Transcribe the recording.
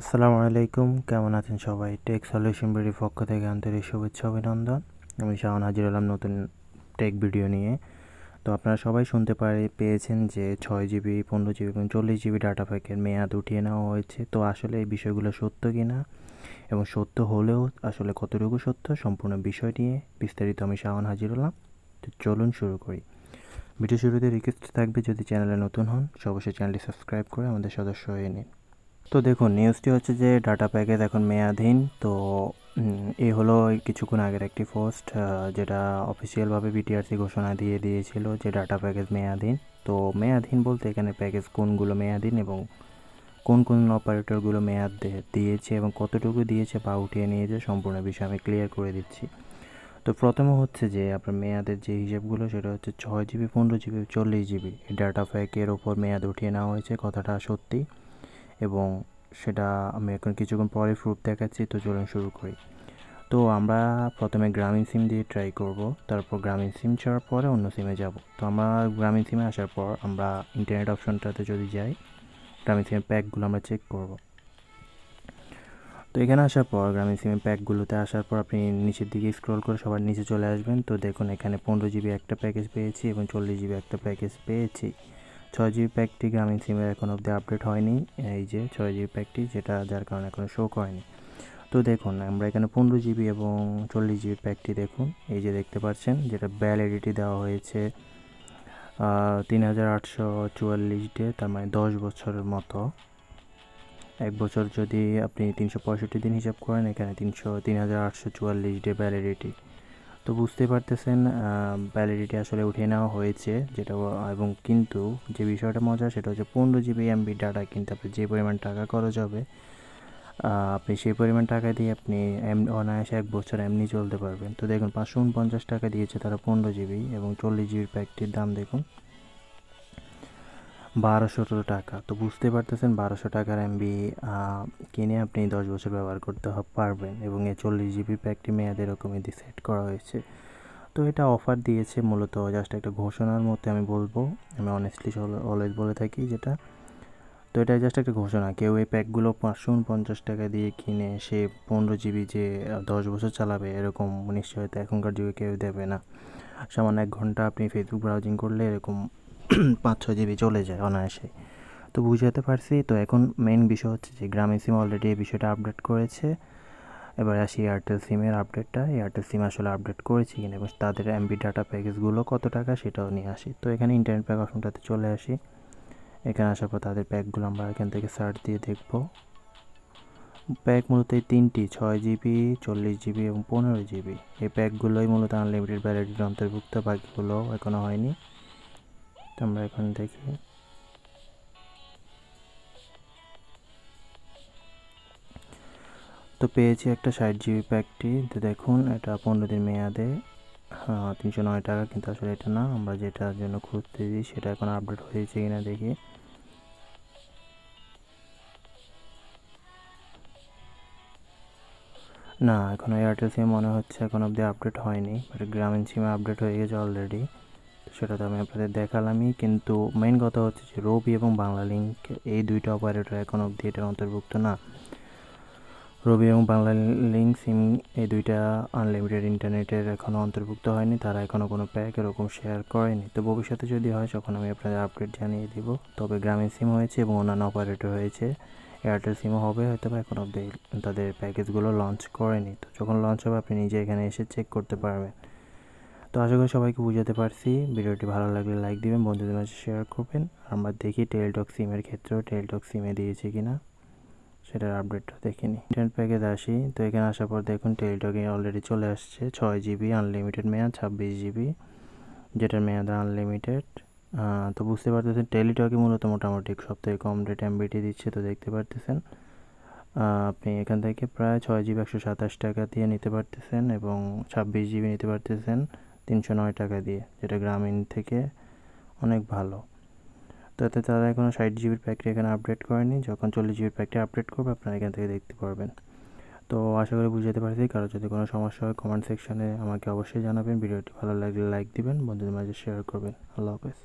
আসসালামুআলাইকুম, কেমন আছেন সবাই? টেক সলিউশন বিডির পক্ষ থেকে আন্তরিক শুভেচ্ছা অভিনন্দন। আমি শাওন হাজির হলাম নতুন টেক ভিডিও নিয়ে। তো আপনারা সবাই শুনতে পেয়েছেন যে 6 জিবি, 15 জিবি এবং 40 জিবি ডাটা প্যাকের মেয়াদ উঠিয়ে নেওয়া হয়েছে। তো আসলে এই বিষয়গুলো সত্য কিনা এবং সত্য হলেও আসলে কতটুকু সত্য, সম্পূর্ণ বিষয় নিয়ে বিস্তারিত আমি শাওন হাজির হলাম। তো চলুন শুরু করি। ভিডিও শুরুতে রিকোয়েস্ট থাকবে, যদি চ্যানেলে নতুন হন অবশ্যই চ্যানেলটি সাবস্ক্রাইব করে আমাদের সদস্য হয়ে নিন। তো দেখুন, নিউজটি হচ্ছে যে ডাটা প্যাকেজ এখন মেয়াদহীন। তো এই হলো কিছুক্ষণ আগের একটি পোস্ট, যেটা অফিসিয়ালভাবে বিটিআরসি ঘোষণা দিয়ে দিয়েছিল যে ডাটা প্যাকেজ মেয়াদহীন। তো মেয়াদহীন বলতে এখানে প্যাকেজ কোনগুলো মেয়াদহীন এবং কোন কোন অপারেটরগুলো মেয়াদ দিয়েছে এবং কতটুকু দিয়েছে বা উঠিয়ে নিয়েছে, সম্পূর্ণ বিষয় আমি ক্লিয়ার করে দিচ্ছি। তো প্রথমে হচ্ছে যে আপনার মেয়াদের যে হিসাবগুলো, সেটা হচ্ছে 6 জিবি, 15 জিবি, 40 জিবি এই ডাটা প্যাকের ওপর মেয়াদ উঠিয়ে নেওয়া হয়েছে, কথাটা সত্যি। এবং সেটা আমি এখন কিছুক্ষণ পরে প্রুফ দেখাচ্ছি। তো চলুন শুরু করি। তো আমরা প্রথমে গ্রামীণ সিম দিয়ে ট্রাই করব, তারপর গ্রামীণ সিম ছাড়ার পরে অন্য সিমে যাব। তো আমরা গ্রামীণ সিমে আসার পর আমরা ইন্টারনেট অপশনটাতে যদি যাই, গ্রামীণ সিমের প্যাকগুলো আমরা চেক করব। তো এখানে আসার পর গ্রামীণ সিমের প্যাকগুলোতে আসার পর আপনি নিচের দিকে স্ক্রল করে সবার নিচে চলে আসবেন। তো দেখুন, এখানে 15 জিবি একটা প্যাকেজ পেয়েছি এবং 40 জিবি একটা প্যাকেজ পেয়েছি। 6 জিবি প্যাকটি গ্রামীণ সিমের এখন অবধি আপডেট হয়নি, এই যে 6 জিবি প্যাকটি, যেটা যার কারণে এখনও শো করেনি। তো দেখুন, আমরা এখানে 15 জিবি এবং 40 জিবি প্যাকটি দেখুন, এই যে দেখতে পাচ্ছেন, যেটা ভ্যালিডিটি দেওয়া হয়েছে 3844 ডে, তার মানে 10 বছরের মতো। 1 বছর যদি আপনি 365 দিন হিসাব করেন, এখানে 3844 ডে ভ্যালিডিটি। তো বুঝতেই পারতেছেন ভ্যালিডিটি আসলে উঠিয়ে নেওয়া হয়েছে, যেটা এবং কিন্তু যে বিষয়টা মজা, সেটা হচ্ছে 15 জিবি এমবি ডাটা কিনতে আপনি যে পরিমাণ টাকা খরচ হবে, আপনি সেই পরিমাণ টাকা দিয়ে আপনি অনায়াসে 1 বছর এমনি চলতে পারবেন। তো দেখুন, 549 টাকা দিয়েছে তারা 15 জিবি, এবং 40 জিবির প্যাকটির দাম দেখুন 1200 টাকা। তো বুঝতে পারতেছেন 1200 টাকার এমবি কিনে আপনি 10 বছর ব্যবহার করতে পারবেন, এবং এই 40 জিবি প্যাকটি মেয়াদ এরকমই সেট করা হয়েছে। তো এটা অফার দিয়েছে মূলত, জাস্ট একটা ঘোষণার মধ্যে আমি বলবো, আমি অনেস্টলি অলওয়েজ বলে থাকি যেটা। তো এটা জাস্ট একটা ঘোষণা, কেউ এই প্যাকগুলো 549 টাকা দিয়ে কিনে সে 15 জিবি যে 10 বছর চালাবে এরকম নিশ্চয়তা এখনকার যুগে কেউ দেবে না। সামান্য 1 ঘন্টা আপনি ফেসবুক ব্রাউজিং করলে এরকম 5-6 জিবি চলে যায় অনায়াসে। তো বুঝাতে পারছি। তো এখন মেইন বিষয় হচ্ছে যে গ্রামীণ সিম অলরেডি এই বিষয়টা আপডেট করেছে। এবার আসি এয়ারটেল সিমের আপডেটটা, এয়ারটেল সিম আসলে আপডেট করেছি কিনা এবং তাদের এমবি ডাটা প্যাকেজগুলো কত টাকা সেটাও নিয়ে আসি। তো এখানে ইন্টারনেট প্যাক অপশনটাতে চলে আসি। এখানে আসার পর তাদের প্যাকগুলো আমরা এখান থেকে সার্চ দিয়ে দেখব। প্যাক মূলত এই তিনটি, 6 জিবি, 40 জিবি এবং 15 জিবি, এই প্যাকগুলোই মূলত আনলিমিটেড ভ্যালিডিটির অন্তর্ভুক্ত, বাকিগুলো এখনও হয়নি। তো আমরা এখন দেখি। তো পেয়েছি একটা 60 জিবি প্যাকটি। তো দেখুন, এটা 15 দিন মেয়াদে 309 টাকা, কিন্তু আসলে এটা না, আমরা যেটার জন্য খুঁজতেছি সেটা এখন আপডেট হয়েছে কিনা দেখি। না, এখনও এয়ারটেল সিম মনে হচ্ছে এখন অবধি আপডেট হয়নি, বাট গ্রামীণ সিমে আপডেট হয়ে গেছে অলরেডি। সেটা তো আমি আপনাদের দেখালামই, কিন্তু মেইন কথা হচ্ছে যে রবি এবং বাংলালিংক এই দুইটা অপারেটর এখন অবধি এটার অন্তর্ভুক্ত না। রবি এবং বাংলালিংক সিম এই দুইটা আনলিমিটেড ইন্টারনেটের এখনও অন্তর্ভুক্ত হয়নি, তারা এখনও কোনো প্যাক এরকম শেয়ার করেনি। তো ভবিষ্যতে যদি হয় তখন আমি আপনাদের আপডেট জানিয়ে দিব। তবে গ্রামীণ সিম হয়েছে এবং অন্যান্য অপারেটর হয়েছে, এয়ারটেল সিমও হবে হয়তো বা, এখন অবধি তাদের প্যাকেজগুলো লঞ্চ করেনি। তো যখন লঞ্চ হবে আপনি নিজে এখানে এসে চেক করতে পারবেন। তো আশা করি সবাইকে বুঝাতে পারছি। ভিডিওটি ভালো লাগলে লাইক দিবেন, বন্ধুদের মাঝে শেয়ার করবেন। আমরা দেখি টেলিটক সিমের ক্ষেত্রেও টেলিটক সিমে দিয়েছে কিনা, সেটার আপডেটটা দেখে নিই। ইন্টারনেট প্যাকেজ আসি। তো এখানে আসার পর দেখুন টেলিটকে অলরেডি চলে আসছে 6 জিবি আনলিমিটেড মেয়াদ, 26 জিবি যেটার মেয়াদ আনলিমিটেড। তো বুঝতে পারতেছেন টেলিটকে মূলত মোটামুটি সবথেকে কম রেট এমবিটি দিচ্ছে। তো দেখতে পারতেছেন আপনি এখান থেকে প্রায় 6 জিবি 127 টাকা দিয়ে নিতে পারতেছেন এবং 26 জিবি নিতে পারতেছেন 309 টাকা দিয়ে, যেটা গ্রামীণ থেকে অনেক ভালো। তো এতে তারা এখনও 60 জিবির প্যাকটি এখানে আপডেট করেনি, যখন 40 জিবির প্যাকটি আপডেট করবে আপনারা এখান থেকে দেখতে পারবেন। তো আশা করি বুঝাতে পারছি। কারো যদি কোনো সমস্যা হয় কমেন্ট সেকশনে আমাকে অবশ্যই জানাবেন। ভিডিওটি ভালো লাগলে লাইক দিবেন, বন্ধুদের মাঝে শেয়ার করবেন। আল্লাহ হাফেজ।